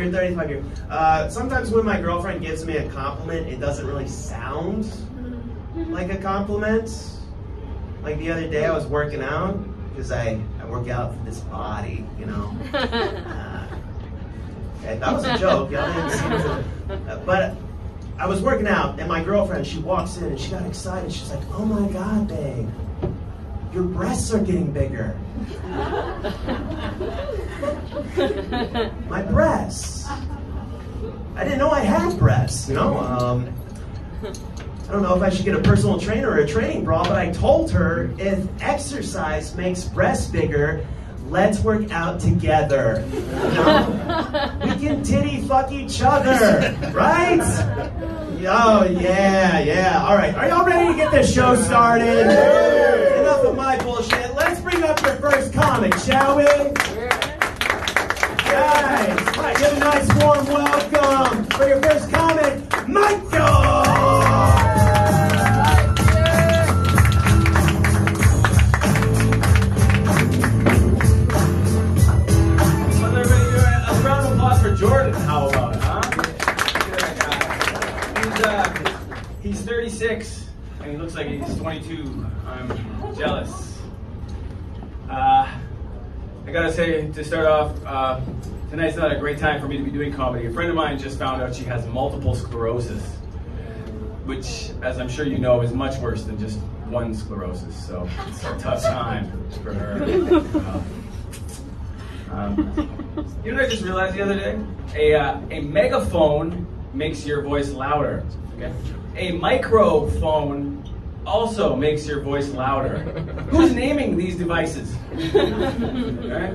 You're 35 years. Sometimes when my girlfriend gives me a compliment, it doesn't really sound like a compliment. Like the other day I was working out, because I work out for this body, you know. Okay, that was a joke. Y'all didn't see it. But I was working out, and my girlfriend, she walks in, and she got excited. She's like, oh my God, babe, your breasts are getting bigger. My breasts. I didn't know I had breasts, you know. I don't know if I should get a personal trainer or a training bra, but I told her if exercise makes breasts bigger, let's work out together. You know? We can titty fuck each other, right? Oh, yeah. All right, are y'all ready to get this show started? Enough of my bullshit. Let's bring up your first comic, shall we? Guys, give a nice warm welcome for your first comic, Michael! For Jordan, how about it, huh? He's 36 and he looks like he's 22. I'm jealous. I gotta say, to start off, tonight's not a great time for me to be doing comedy. A friend of mine just found out she has multiple sclerosis, which, as I'm sure you know, is much worse than just one sclerosis. So it's a tough time for her. You know what I just realized the other day? A megaphone makes your voice louder. Okay? A microphone also makes your voice louder. Who's naming these devices? Right?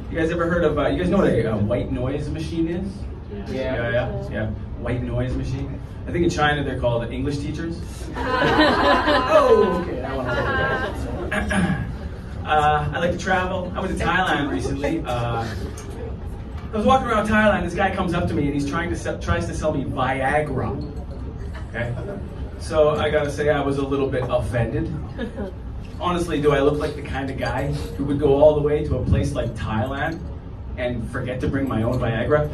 You guys ever heard of, you guys know what a white noise machine is? Yeah. White noise machine. I think in China they're called English teachers. Oh, okay, that one I like to travel. I went to Thailand recently. I was walking around Thailand. This guy comes up to me and he's tries to sell me Viagra. Okay, so I gotta say I was a little bit offended. Honestly, do I look like the kind of guy who would go all the way to a place like Thailand and forget to bring my own Viagra?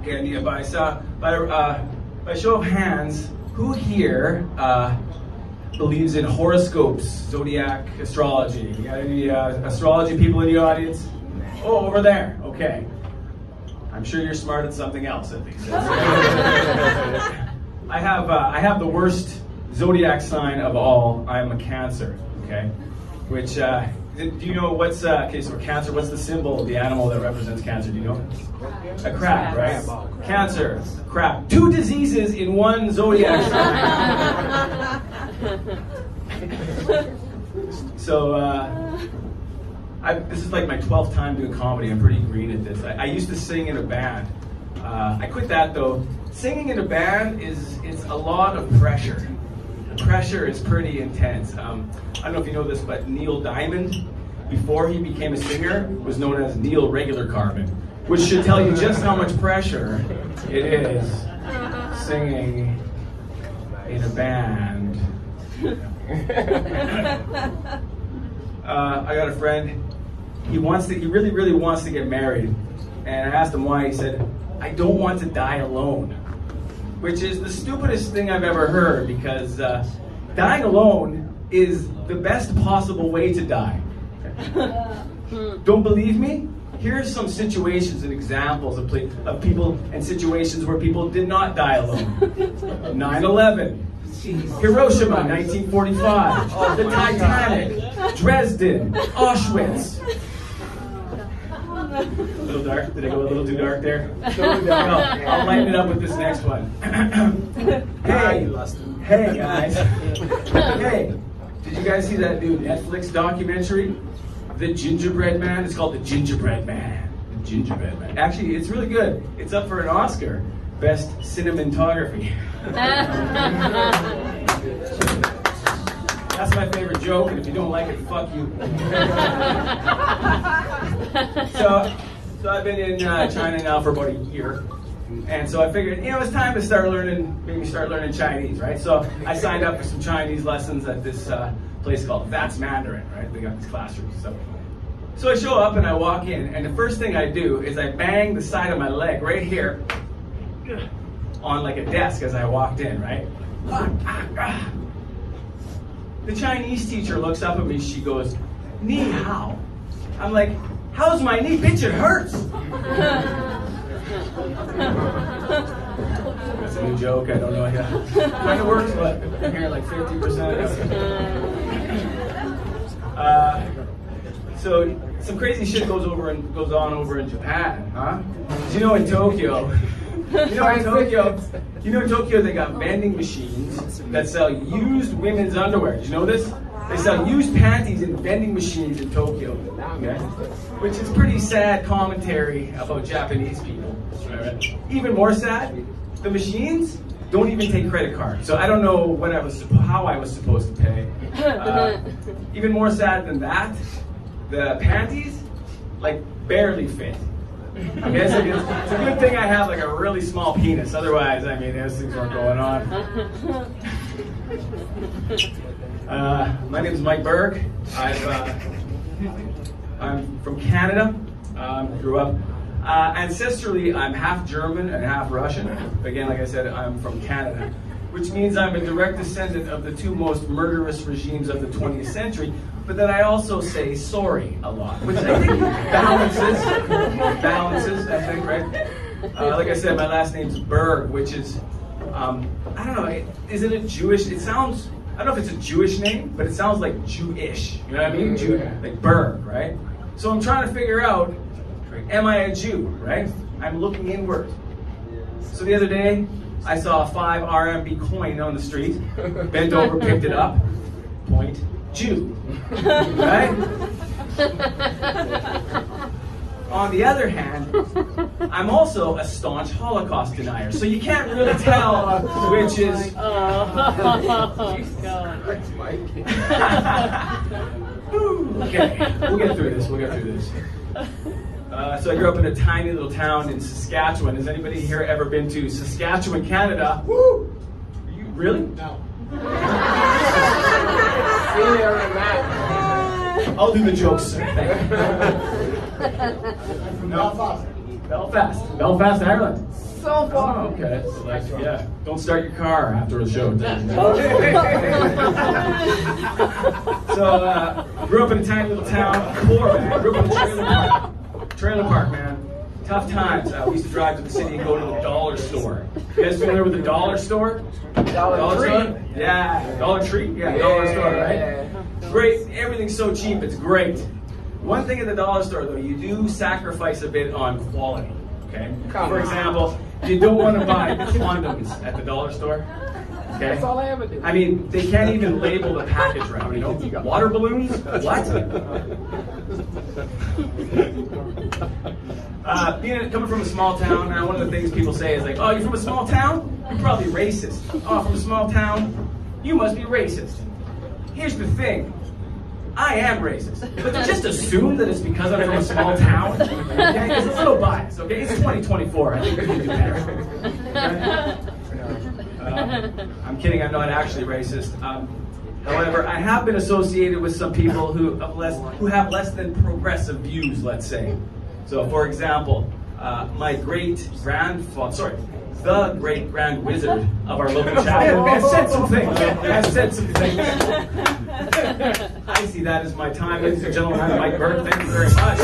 Okay, by show of hands, who here believes in horoscopes, zodiac astrology? You got any astrology people in the audience? Oh, over there. Okay. I'm sure you're smart at something else, at least. I have the worst zodiac sign of all. I am a Cancer. Okay. Which do you know what's okay? So Cancer. What's the symbol of the animal that represents Cancer? Do you know? A crab, right? Cancer, crab. 2 diseases in one zodiac sign. So, this is like my 12th time doing comedy. I'm pretty green at this. I used to sing in a band. I quit that though. Singing in a band it's a lot of pressure. The pressure is pretty intense. I don't know if you know this, but Neil Diamond, before he became a singer, was known as Neil Regular Carbon, which should tell you just how much pressure it is singing in a band. I got a friend. He really, really wants to get married. And I asked him why. He said, I don't want to die alone. Which is the stupidest thing I've ever heard, because dying alone is the best possible way to die. Don't believe me? Here's some situations and examples of people and situations where people did not die alone. 9/11. Hiroshima, 1945. The Titanic. Dresden. Auschwitz. A little dark? Did I go a little too dark there? No, I'll lighten it up with this next one. Hey guys. Hey, did you guys see that new Netflix documentary? The Gingerbread Man? It's called The Gingerbread Man. The Gingerbread Man. Actually, it's really good. It's up for an Oscar. Best cinematography. That's my favorite joke, and if you don't like it, fuck you. So I've been in China now for about a year, and so I figured, it's time to start learning Chinese, right? So I signed up for some Chinese lessons at this place called That's Mandarin, right? They got these classrooms. So So I show up and I walk in, and the first thing I do is I bang the side of my leg right here on like a desk as I walked in, right? The Chinese teacher looks up at me, she goes, "Ni hao." I'm like, "How's my knee? Bitch, it hurts." That's a new joke, I don't know. Yeah. Kind of works, but I'm here like 50%. So some crazy shit goes on over in Japan, huh? You know in Tokyo, in Tokyo they got vending machines that sell used women's underwear. Did you know this? They sell used panties in vending machines in Tokyo, okay? Which is pretty sad commentary about Japanese people. Right? Even more sad, the machines don't even take credit cards. So I don't know how I was supposed to pay. Even more sad than that, the panties like barely fit. Okay, so it's a good thing I have like a really small penis. Otherwise, I mean, those things weren't going on. My name is Mike Berg. I'm from Canada. Grew up. Ancestrally, I'm half German and half Russian. Again, like I said, I'm from Canada, which means I'm a direct descendant of the two most murderous regimes of the 20th century, but that I also say sorry a lot, which I think balances, I think, right? Like I said, my last name's Berg, which is, I don't know, is it a Jewish, I don't know if it's a Jewish name, but it sounds like Jewish, you know what I mean? Like Berg, right? So I'm trying to figure out, am I a Jew, right? I'm looking inward. So the other day, I saw a 5 RMB coin on the street, bent over, picked it up, point, Jew, right? On the other hand, I'm also a staunch Holocaust denier, so you can't really tell which is... Okay, we'll get through this, So I grew up in a tiny little town in Saskatchewan. Has anybody here ever been to Saskatchewan, Canada? Woo! Are you really? No. I'll do the jokes, sir. No. Belfast, Ireland. So far. Oh, okay. So like, yeah. Don't start your car after a show. So, grew up in a tiny little town, poor man. Grew up in a trailer park, man. Tough times. We used to drive to the city and go to the dollar store. You guys familiar with the dollar store? Dollar Tree? Store? Yeah. Dollar Tree? Yeah, dollar store, right? Yeah. Great. Everything's so cheap. It's great. One thing at the dollar store, though, you do sacrifice a bit on quality. Okay? For example, you don't want to buy condoms at the dollar store. Okay? That's all I ever do. I mean, they can't even label the package right. You know, water balloons? What? Coming from a small town, one of the things people say is like, "Oh, you're from a small town? You're probably racist." "Oh, from a small town? You must be racist." Here's the thing. I am racist, but to just assume that it's because I'm from a small town, okay, it's a little biased, okay? It's 2024, I think we can do better. Okay? I'm kidding, I'm not actually racist. However, I have been associated with some people who have less than progressive views, let's say. So, for example, the great grand wizard of our local chapel has said some things. I see that as my time, ladies and gentlemen. I'm Mike Berg. Thank you very much.